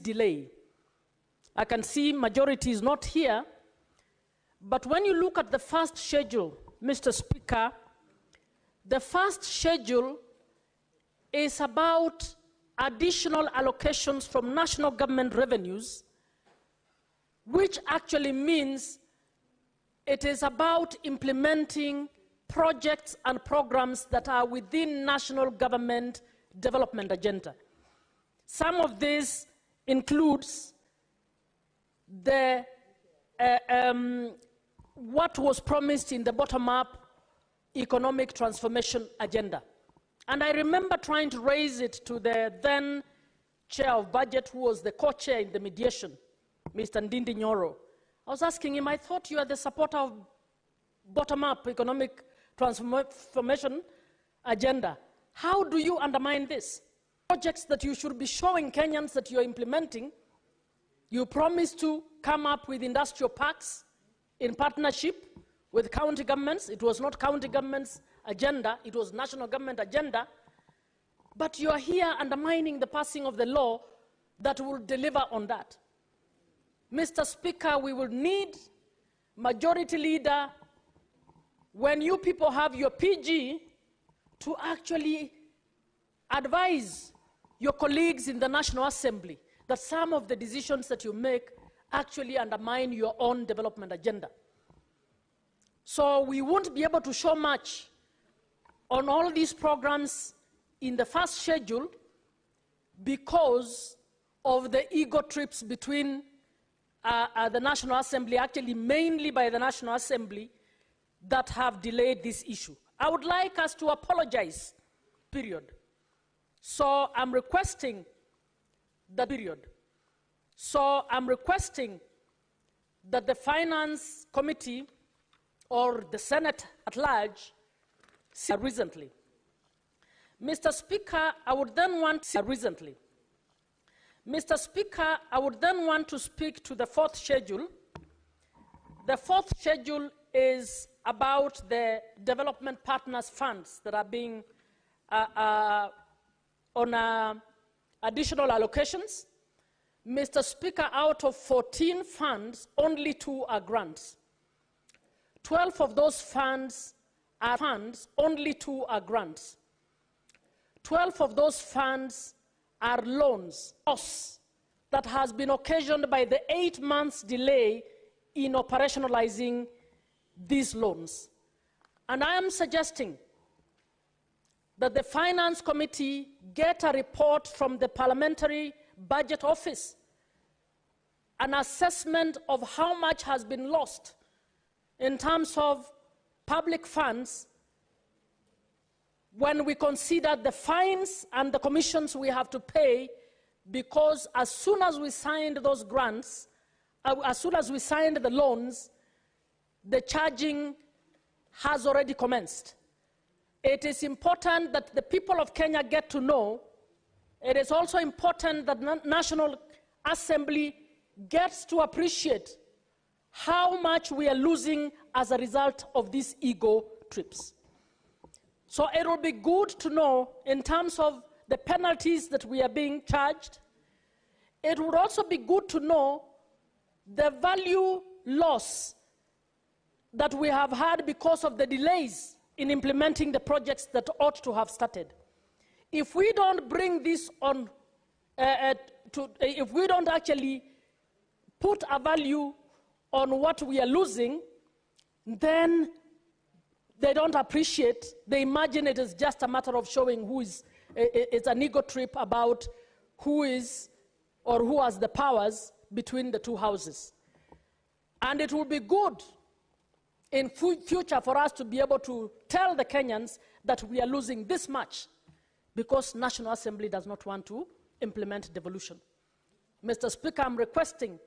delay. I can see majority is not here, but when you look at the first schedule, Mr. Speaker, the first schedule is about additional allocations from national government revenues, which actually means it is about implementing projects and programs that are within national government development agenda. Some of this includes the what was promised in the bottom-up economic transformation agenda. And I remember trying to raise it to the then chair of budget, who was the co-chair in the mediation, Mr. Ndindi Nyoro. I was asking him, I thought you are the supporter of bottom-up economic transformation agenda. How do you undermine this? Projects that you should be showing Kenyans that you're implementing. You promised to come up with industrial parks in partnership with county governments. It was not county governments' agenda, it was national government agenda. But you are here undermining the passing of the law that will deliver on that. Mr. Speaker, we will need majority leader, when you people have your PG, to actually advise your colleagues in the National Assembly that some of the decisions that you make actually undermine your own development agenda. So we won't be able to show much on all these programs in the first schedule because of the ego trips between the National Assembly, actually mainly by the National Assembly, that have delayed this issue. I would like us to apologize, period. So I'm requesting that the Finance Committee or the Senate at large recently. Mr. Speaker, I would then want to speak to the fourth schedule. The fourth schedule is about the development partners funds that are being on additional allocations. Mr. Speaker, out of 14 funds, only 2 are grants. 12 of those funds are funds, only 2 are grants. 12 of those funds are loans, loss that has been occasioned by the 8 months delay in operationalizing these loans. And I am suggesting that the Finance Committee get a report from the Parliamentary Budget Office, an assessment of how much has been lost in terms of public funds when we consider the fines and the commissions we have to pay, because as soon as we signed those grants, as soon as we signed the loans, the charging has already commenced. It is important that the people of Kenya get to know. It is also important that the National Assembly gets to appreciate how much we are losing as a result of these ego trips. So it will be good to know in terms of the penalties that we are being charged. It would also be good to know the value loss that we have had because of the delays in implementing the projects that ought to have started. If we don't bring this on, if we don't actually put a value on what we are losing, then they don't appreciate. They imagine it is just a matter of showing who is, it's an ego trip about who is or who has the powers between the two houses. And it will be good in future for us to be able to tell the Kenyans that we are losing this much because National Assembly does not want to implement devolution. Mr. Speaker, I'm requesting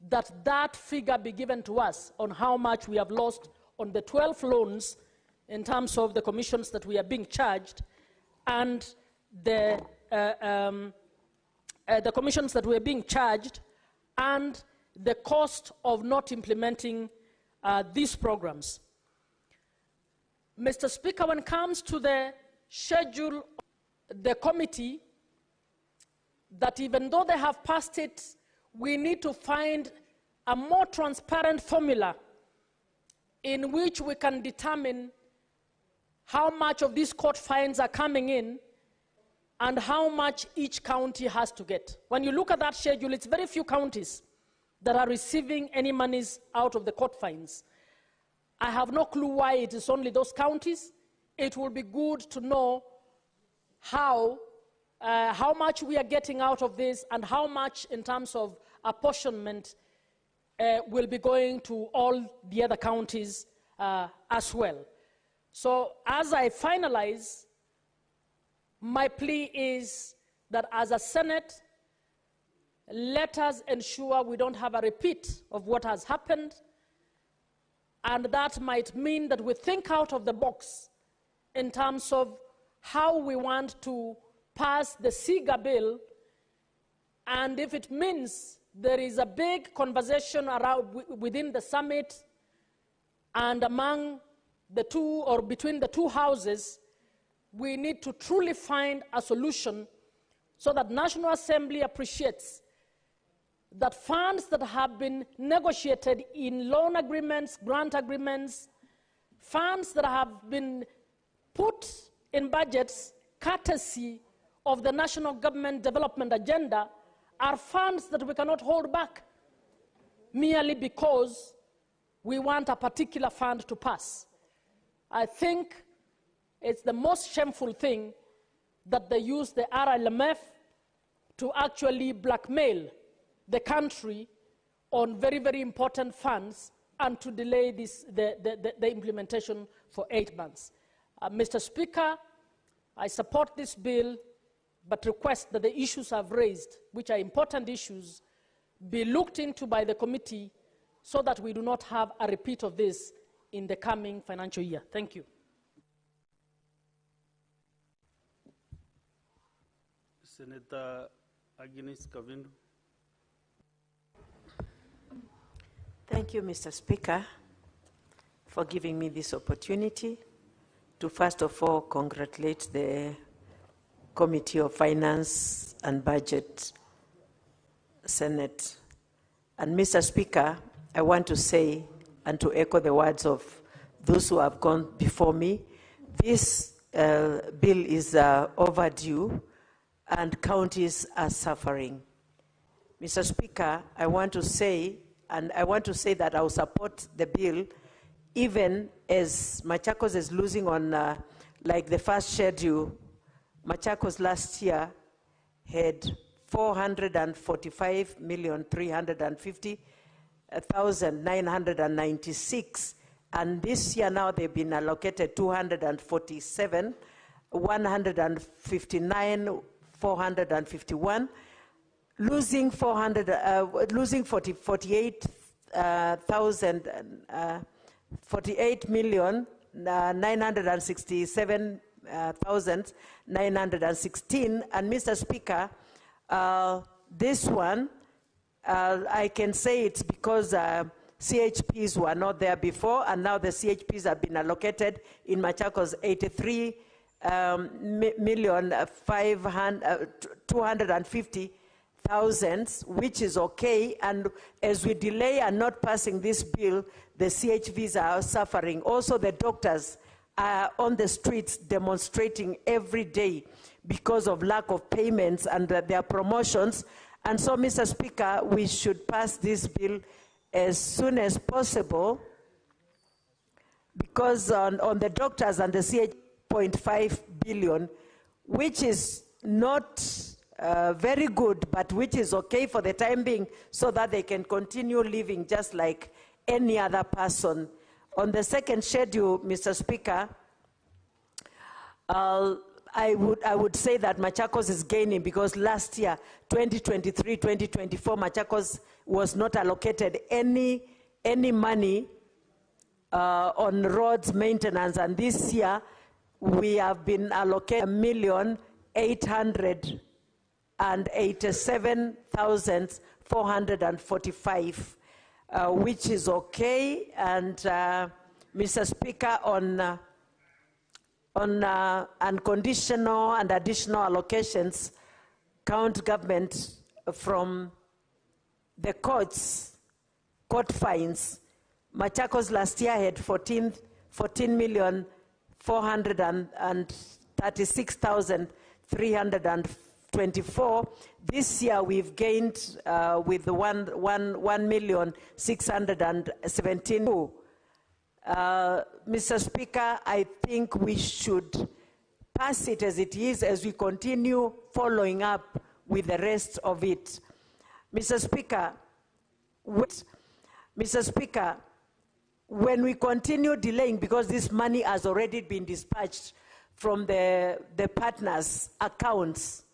that that figure be given to us on how much we have lost on the 12 loans in terms of the commissions that we are being charged and the commissions that we are being charged and the cost of not implementing these programs. Mr. Speaker, when it comes to the schedule, the committee, that even though they have passed it, we need to find a more transparent formula in which we can determine how much of these court fines are coming in and how much each county has to get. When you look at that schedule, it's very few counties that are receiving any monies out of the court fines. I have no clue why it is only those counties. It will be good to know how much we are getting out of this and how much in terms of apportionment will be going to all the other counties as well. So as I finalize, my plea is that as a Senate, let us ensure we don't have a repeat of what has happened, and that might mean that we think out of the box in terms of how we want to pass the SIGA bill, and if it means there is a big conversation around within the summit and among the two or between the two houses, we need to truly find a solution so that National Assembly appreciates that funds that have been negotiated in loan agreements, grant agreements, funds that have been put in budgets courtesy of the national government development agenda are funds that we cannot hold back merely because we want a particular fund to pass. I think it's the most shameful thing that they use the RLMF to actually blackmail the country on very, very important funds and to delay the implementation for 8 months. Mr. Speaker, I support this bill, but request that the issues I've raised, which are important issues, be looked into by the committee so that we do not have a repeat of this in the coming financial year. Thank you. Senator Agnes Kavindu. Thank you, Mr. Speaker, for giving me this opportunity to first of all congratulate the Committee of Finance and Budget, Senate. And Mr. Speaker, I want to say and to echo the words of those who have gone before me, this bill is overdue and counties are suffering. Mr. Speaker, I want to say that I will support the bill even as Machakos is losing on, like the first schedule, Machakos last year had 445,350,996, and this year now they've been allocated 247, 159,451, losing 48,967,916. And Mr. Speaker, this one, I can say it's because CHPs were not there before, and now the CHPs have been allocated in Machakos 83,250,000, which is okay. And as we delay and not passing this bill, the CHVs are suffering. Also, the doctors are on the streets demonstrating every day because of lack of payments and their promotions. And so, Mr. Speaker, we should pass this bill as soon as possible, because on the doctors and the CH.5 billion, which is not very good, but which is okay for the time being, so that they can continue living just like any other person. On the second schedule, Mr. Speaker, I would say that Machakos is gaining, because last year, 2023-2024, Machakos was not allocated any money on roads maintenance, and this year we have been allocated 1,887,445, which is okay. And Mr. Speaker, on unconditional and additional allocations, county government from the court fines. Machakos last year had 14,436,324. This year we've gained with 1,617,000. Mr. Speaker, I think we should pass it as it is as we continue following up with the rest of it. Mr. Speaker, when we continue delaying, because this money has already been dispatched from the partners' accounts,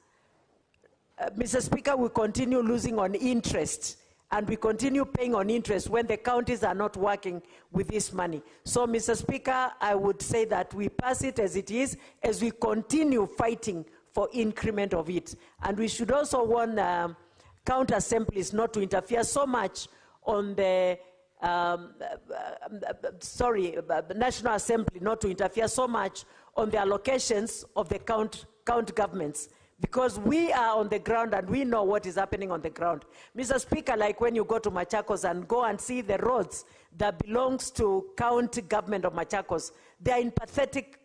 Mr. Speaker, we continue losing on interest, and we continue paying on interest when the counties are not working with this money. So, Mr. Speaker, I would say that we pass it as it is, as we continue fighting for increment of it. And we should also warn county assemblies not to interfere so much on the National Assembly not to interfere so much on the allocations of the county governments, because we are on the ground and we know what is happening on the ground. Mr. Speaker, like when you go to Machakos and go and see the roads that belongs to county government of Machakos, they are in pathetic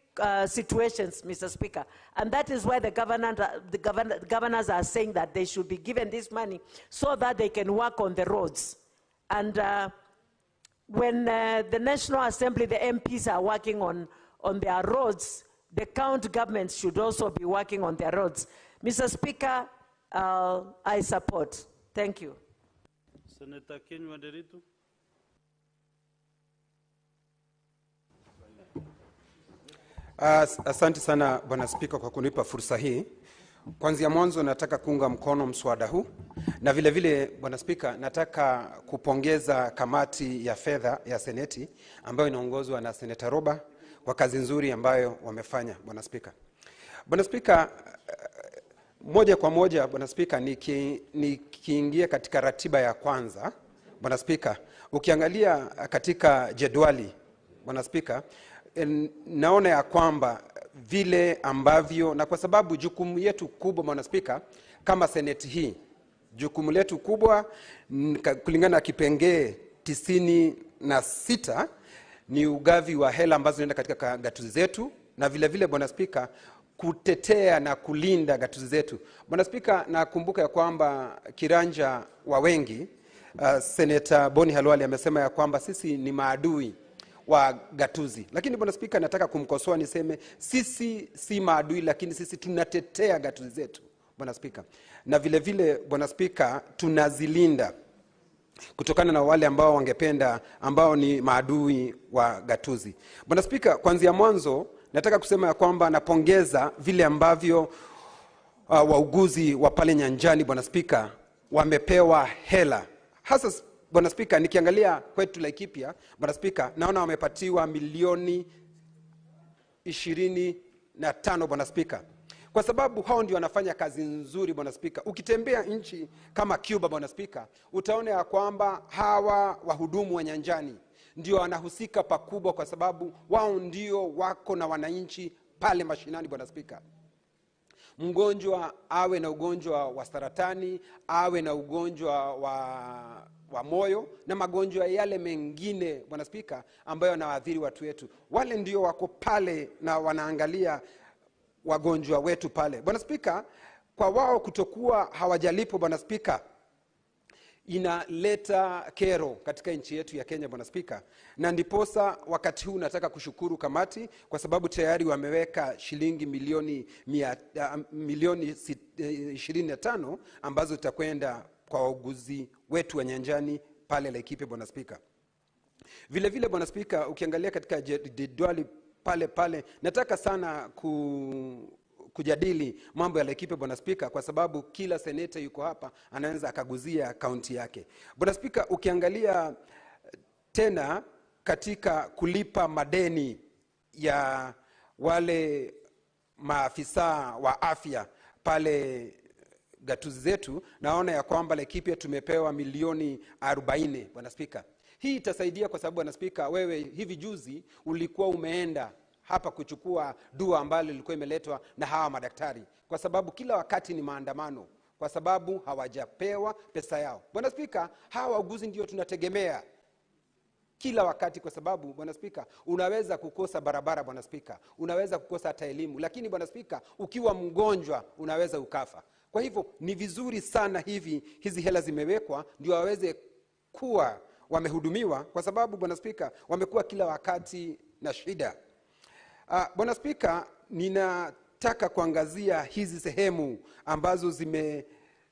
situations, Mr. Speaker. And that is why the governors are saying that they should be given this money so that they can work on the roads. And when the National Assembly, the MPs are working on their roads, the county governments should also be working on their roads. Mr. Speaker, I support. Thank you. Senator Kenywa Deritu. Asante sana Bwana Spika kwa kunipa fursa hii. Kwanza mwanzo nataka kuunga mkono mswada huu, na vile vile Bwana Spika nataka kupongeza kamati ya fedha ya Seneti ambayo inaongozwa na Senator Roba kwa kazi nzuri ambayo wamefanya, Bwana Spika. Bwana Spika, moja kwa moja Bwana Spika, nikiingia katika ratiba ya kwanza, Bwana Spika, ukiangalia katika jedwali, Bwana Spika, naona ya kwamba vile ambavyo, na kwa sababu jukumu yetu kubwa Bwana Spika kama Seneti hii, jukumu letu kubwa kulingana na kipengee 96 ni ugavi wa hela ambazo zinaenda katika gatuzi zetu, na vile vile Bwana Spika kutetea na kulinda gatuzi zetu. Bwana Spika, nakumbuka ya kwamba kiranja wa wengi Senator Boni Halwali amesema ya kwamba sisi ni maadui wa gatuzi. Lakini Bwana Spika, nataka kumkosoa niseme sisi si maadui, lakini sisi tunatetea gatuzi zetu, Bwana Spika. Na vile vile Bwana Spika tunazilinda kutokana na wale ambao wangependa, ambao ni maadui wa gatuzi. Bwana Spika, kuanzia mwanzo nataka kusema ya kwamba napongeza vile ambavyo wauguzi wa pale nyanjani, Bwana Spika, wamepewa hela. Hasa Bwana Spika, nikiangalia kwetu Laikipia, Bwana Spika, naona wamepatiwa milioni 25, Bwana Spika. Kwa sababu hao ndio wanafanya kazi nzuri, Bwana Spika. Ukitembea nchi kama Cuba, Bwana Spika, utaona ya kwamba hawa wahudumu wa nyanjani ndio wanahusika pakubwa, kwa sababu wao ndio wako na wananchi pale mashinani, Bwana Spika. Mgonjwa awe na ugonjwa wa saratani, awe na ugonjwa wa moyo na magonjwa yale mengine, Bwana Spika, ambayo yanaathiri watu wetu, wale ndio wako pale na wanaangalia wagonjwa wetu pale, Bwana Spika. Kwa wao kutokuwa hawajalipo, Bwana Spika, inaleta kero katika nchi yetu ya Kenya, Bwana Spika. Na ndiposa wakati huu nataka kushukuru kamati kwa sababu tayari wameweka shilingi milioni 25 ambazo zitakwenda kwa wauguzi wetu wa nyanjani pale Laikipia, Bwana Spika. Vile vile Bwana Spika, ukiangalia katika jedwali pale nataka sana kujadili mambo ya Laikipia, Bwana Spika, kwa sababu kila seneta yuko hapa anaanza akaguzia kaunti yake. Bwana Spika, ukiangalia tena katika kulipa madeni ya wale maafisa wa afya pale gatuzi zetu, naona ya kwamba Laikipia tumepewa milioni 40, Bwana Spika. Hii itasaidia kwa sababu, Bwana Spika, wewe hivi juzi ulikuwa umeenda hapa kuchukua dua ambalo lilikuwa imeletwa na hawa madaktari, kwa sababu kila wakati ni maandamano, kwa sababu hawajapewa pesa yao. Bwana Spika, hawa wauguzi ndio tunategemea kila wakati, kwa sababu Bwana Spika, unaweza kukosa barabara Bwana Spika, unaweza kukosa hata elimu, lakini Bwana Spika, ukiwa mgonjwa unaweza ukafa. Kwa hivyo ni vizuri sana hizi hela zimewekwa ndio waweze kuwa wamehudumiwa, kwa sababu Bwana Spika, wamekuwa kila wakati na shida. Bwana Spika, ninataka kuangazia hizi sehemu ambazo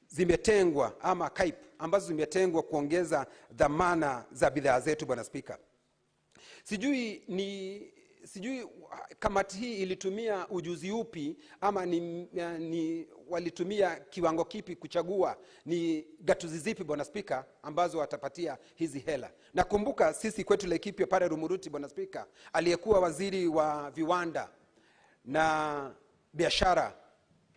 zimetengwa ama KAIP ambazo zimetengwa kuongeza dhamana za bidhaa zetu Bwana Spika. Sijui kamati hii ilitumia ujuzi upi ama walitumia kiwango kipi kuchagua ni gatuzi zipi Bwana Spika ambazo watapatia hizi hela. Nakumbuka sisi kwetu Laikipia pale Rumuruti Bwana Spika, aliyekuwa waziri wa viwanda na biashara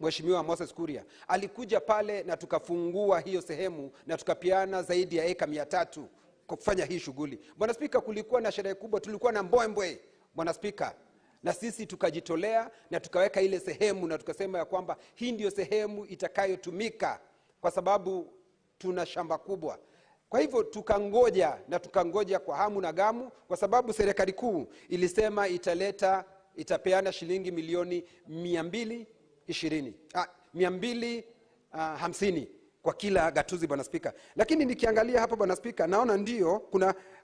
Mheshimiwa Moses Kuria alikuja pale na tukafungua hiyo sehemu na tukapiana zaidi ya eka 300 kufanya hii shughuli. Bwana Spika, kulikuwa na sherehe kubwa, tulikuwa na mbwembwe Bwana Spika, na sisi tukajitolea na tukaweka ile sehemu na tukasema ya kwamba hii ndio sehemu itakayotumika kwa sababu tuna shamba kubwa. Kwa hivyo tukangoja kwa hamu na gamu, kwa sababu serikali kuu ilisema itapeana shilingi milioni 250 kwa kila gatuzi Bwana Spika. Lakini nikiangalia hapa Bwana Spika, naona ndio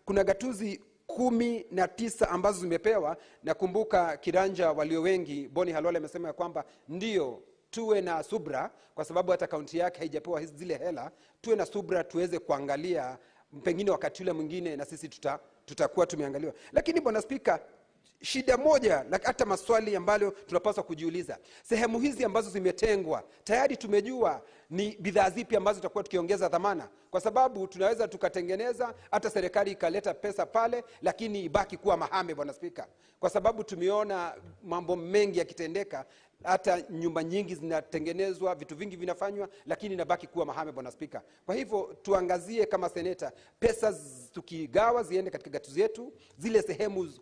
kuna gatuzi 19 ambazo zimepewa. Nakumbuka Kiranja walio wengi Boni Halole amesema ya kwamba ndio tuwe na subra, kwa sababu hata kaunti yake haijapewa zile hela. Tuwe na subra tuweze kuangalia, pengine wakati ule mwingine na sisi tutakuwa tumeangaliwa. Lakini Bwana Spika, shida moja na hata maswali ambayo tunapaswa kujiuliza, sehemu hizi ambazo zimetengwa tayari tumejua ni bidhaa zipi ambazo tutakuwa tukiongeza dhamana, kwa sababu tunaweza tukatengeneza hata serikali ikaleta pesa pale, lakini ibaki kuwa mahame Bwana Spika, kwa sababu tumeona mambo mengi yakitendeka, hata nyumba nyingi zinatengenezwa, vitu vingi vinafanywa, lakini inabaki kuwa mahame Bwana Spika. Kwa hivyo tuangazie kama seneta, pesa tukigawa ziende katika gatuzi yetu, zile sehemu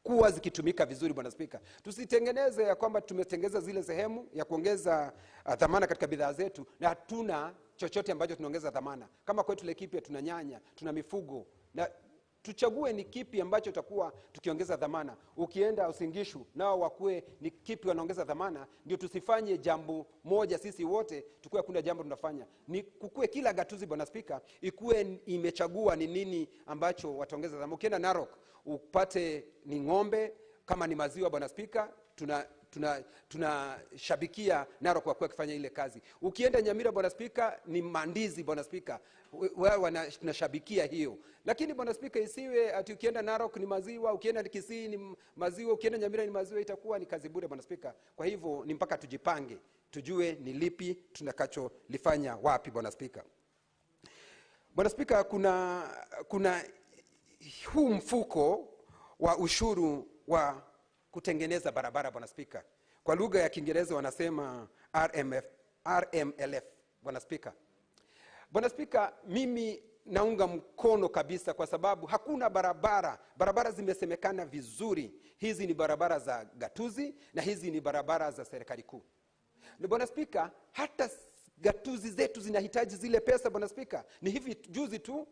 kuwa zikitumika vizuri Bwana Spika. Tusitengeneze ya kwamba tumetengeza zile sehemu ya kuongeza dhamana katika bidhaa zetu na hatuna chochote ambacho tunaongeza dhamana. Kama kwetu Laikipia tuna nyanya, tuna mifugo, na tuchague ni kipi ambacho tutakuwa tukiongeza dhamana. Ukienda Usingishu nao wakue ni kipi wanaongeza dhamana, ndio tusifanye jambo moja sisi wote tukue kuna jambo tunafanya. Ni kukue kila gatuzi Bwana Spika ikue imechagua ni nini ambacho wataongeza dhamana. Ukienda Narok upate ni ng'ombe, kama ni maziwa Bwana Spika tunashabikia Narok kwa kufanya ile kazi. Ukienda Nyamira Bwana Spika ni mandizi Bwana Spika, wao tunashabikia hiyo. Lakini Bwana Spika isiwe ati ukienda Narok ni maziwa, ukienda Kisii ni maziwa, ukienda Nyamira ni maziwa, itakuwa ni kazi bure Bwana Spika. Kwa hivyo ni mpaka tujipange, tujue ni lipi tunakacholifanya wapi Bwana Spika. Bwana Spika, kuna huu mfuko wa ushuru wa kutengeneza barabara Bwana Spika. Kwa lugha ya Kiingereza wanasema RMLF Bwana Spika. Bwana Spika, mimi naunga mkono kabisa, kwa sababu hakuna barabara zimesemekana vizuri. Hizi ni barabara za gatuzi na hizi ni barabara za serikali kuu. Bwana Spika, hata gatuzi zetu zinahitaji zile pesa Bwana Spika. Ni hivi juzi tu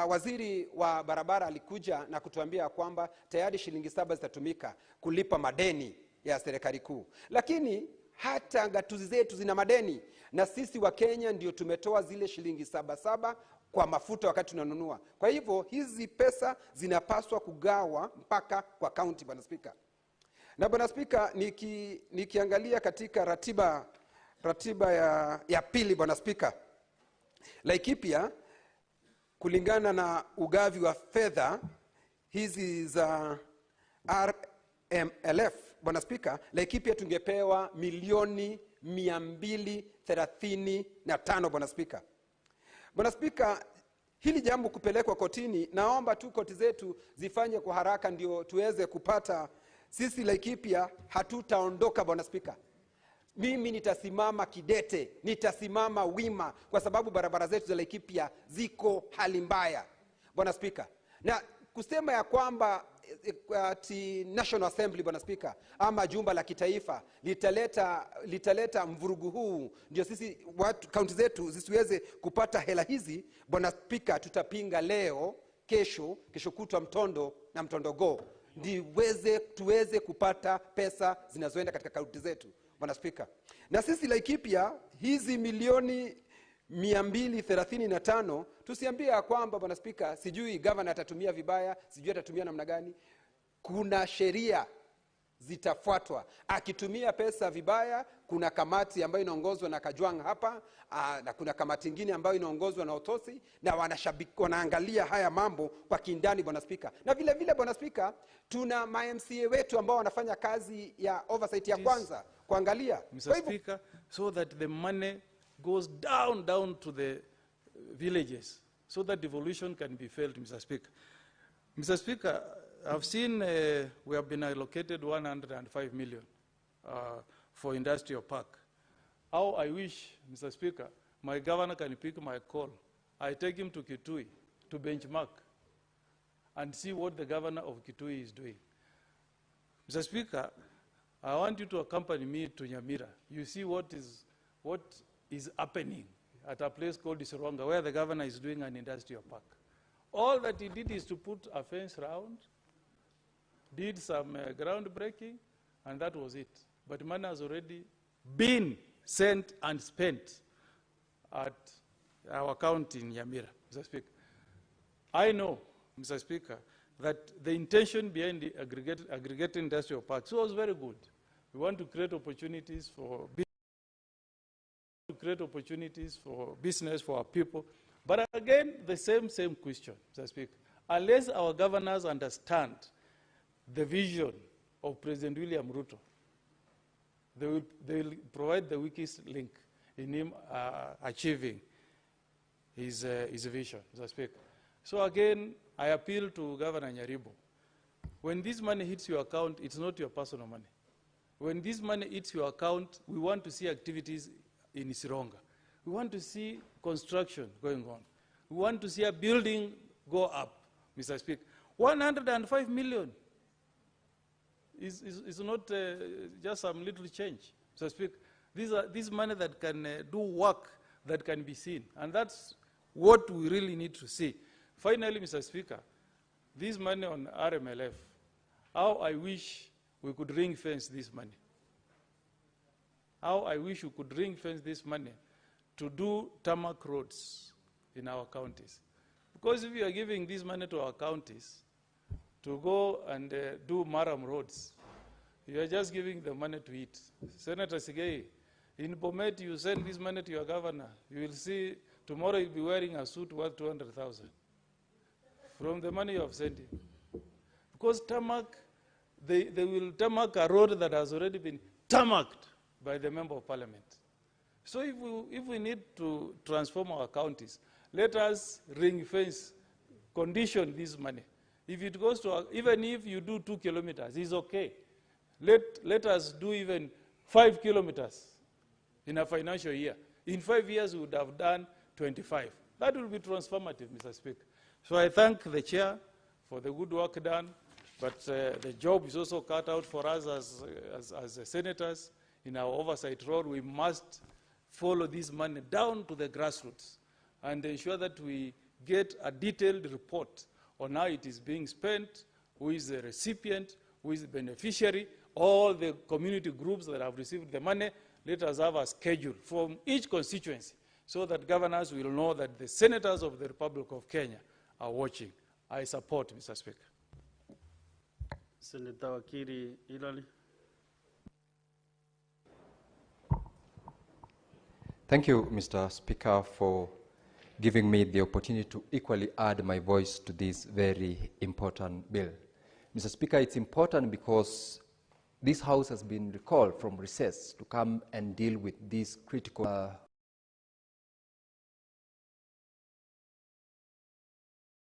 waziri wa barabara alikuja na kutuambia kwamba tayari shilingi 7 zitatumika kulipa madeni ya serikali kuu. Lakini hata gatuzi zetu zina madeni, na sisi wa Kenya ndio tumetoa zile shilingi 7 kwa mafuta wakati tunanunua. Kwa hivyo hizi pesa zinapaswa kugawa mpaka kwa kaunti Bwana Spika. Na Bwana Spika, nikiangalia katika ratiba ya pili Bwana Spika, Laikipia kulingana na ugavi wa fedha hizi za RMLF Bwana Spika, Laikipia tungepewa milioni 235 Bwana Spika. Bwana Spika, hili jambo kupelekwa kotini, naomba tu koti zetu zifanye kwa haraka ndio tuweze kupata. Sisi Laikipia hatutaondoka Bwana Spika. Mimi nitasimama kidete, nitasimama wima, kwa sababu barabara zetu za Laikipia ziko hali mbaya Bwana Spika. Na kusema ya kwamba ati National Assembly, Bwana Spika, ama jumba la kitaifa litaleta mvurugu huu, ndio sisi watu kaunti zetu zisiweze kupata hela hizi, Bwana Spika, tutapinga leo, kesho kutwa mtondo na mtondogo, tuweze kupata pesa zinazoenda katika kaunti zetu, Bwana Spika. Na sisi Laikipia, hizi milioni 235, tusiambia kwamba, Bwana Spika, sijui governor atatumia vibaya, sijui atatumia namna gani. Kuna sheria zitafuatwa. Akitumia pesa vibaya, kuna kamati ambayo inaongozwa na Kajwang hapa, na kuna kamati nyingine ambayo inaongozwa na Otosi, na wanaangalia haya mambo kwa kindani, Bwana Spika. Na vile vile, Bwana Spika, tuna MCA wetu ambao wanafanya kazi ya oversight ya kwanza kuangalia, Mr. Speaker, so that the money goes down to the villages, so that devolution can be felt, Mr. Speaker. Mr. Speaker, I've seen we have been allocated 105 million for industrial park. How I wish, Mr. Speaker, my governor can pick my call. I take him to Kitui to benchmark and see what the governor of Kitui is doing. Mr. Speaker, I want you to accompany me to Nyamira. You see what is happening at a place called Isironga, where the governor is doing an industrial park. All that he did is to put a fence round, did some groundbreaking, and that was it. But money has already been sent and spent at our account in Nyamira, Mr. Speaker. I know, Mr. Speaker, that the intention behind the aggregate industrial parks was very good. We want to create opportunities for business for our people. But again, the same question, Mr. Speaker. Unless our governors understand the vision of President William Ruto, they will provide the weakest link in him achieving his vision, Mr. Speaker. So again, I appeal to Governor Nyaribo. When this money hits your account, it's not your personal money. When this money hits your account, we want to see activities in Isironga. We want to see construction going on. We want to see a building go up, Mr. Speaker. 105 million is not just some little change, Mr. Speaker. This money that can do work that can be seen, and that's what we really need to see. Finally, Mr. Speaker, this money on RMLF, how I wish we could ring fence this money. How I wish we could ring fence this money to do tarmac roads in our counties. Because if we are giving this money to our counties to go and do Maram roads, you are just giving the money to it. Senator Sigei, in Bomet, you send this money to your governor. You will see tomorrow you'll be wearing a suit worth 200,000 from the money you have sent him. Because tarmac, they will tarmac a road that has already been tarmacked by the Member of Parliament. So if we need to transform our counties, let us ring fence, condition this money. If it goes to, even if you do 2 kilometers, it's okay. Let us do even 5 kilometers in a financial year. In 5 years, we would have done 25. That will be transformative, Mr. Speaker. So I thank the chair for the good work done, but the job is also cut out for us as senators. In our oversight role, we must follow this money down to the grassroots and ensure that we get a detailed report on how it is being spent, who is the recipient, who is the beneficiary, all the community groups that have received the money. Let us have a schedule from each constituency so that governors will know that the senators of the Republic of Kenya are watching. I support, Mr. Speaker. Senator Wakiri Ilali. Thank you, Mr. Speaker, for giving me the opportunity to equally add my voice to this very important bill. Mr. Speaker, it's important because this House has been recalled from recess to come and deal with this critical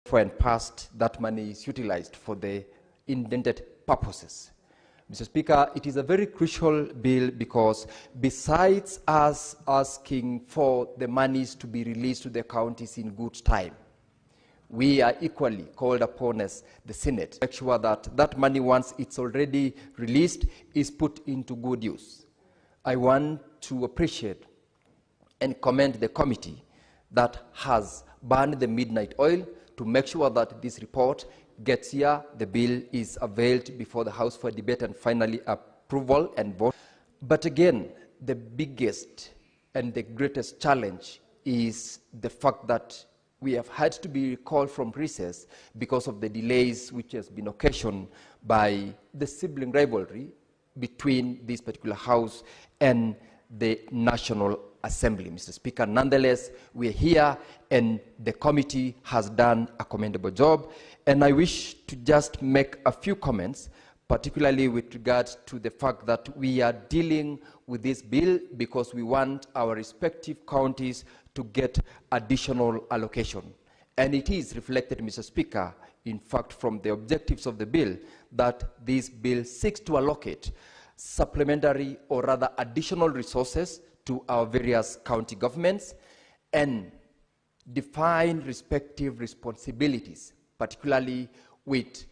when passed, that money is utilized for the intended purposes. Mr. Speaker, it is a very crucial bill because besides us asking for the monies to be released to the counties in good time, we are equally called upon as the Senate to make sure that that money, once it's already released, is put into good use. I want to appreciate and commend the committee that has burned the midnight oil to make sure that this report gets here, the bill is availed before the House for debate and finally approval and vote. But again, the biggest and the greatest challenge is the fact that we have had to be recalled from recess because of the delays which has been occasioned by the sibling rivalry between this particular House and the National Assembly, Mr. Speaker. Nonetheless, we are here and the committee has done a commendable job. And I wish to just make a few comments, particularly with regard to the fact that we are dealing with this bill because we want our respective counties to get additional allocation. And it is reflected, Mr. Speaker, in fact, from the objectives of the bill, that this bill seeks to allocate supplementary or rather additional resources to our various county governments and define respective responsibilities, particularly with